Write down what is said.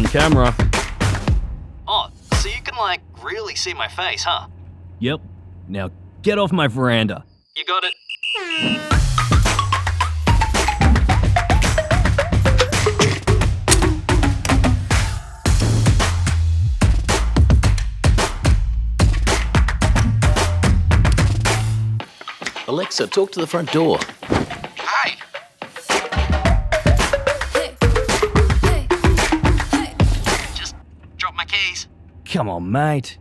on camera. Oh, so you can, like, really see my face, huh? Yep. Now get off my veranda. You got it. Alexa, talk to the front door. Hi. Just drop my keys. Come on, mate.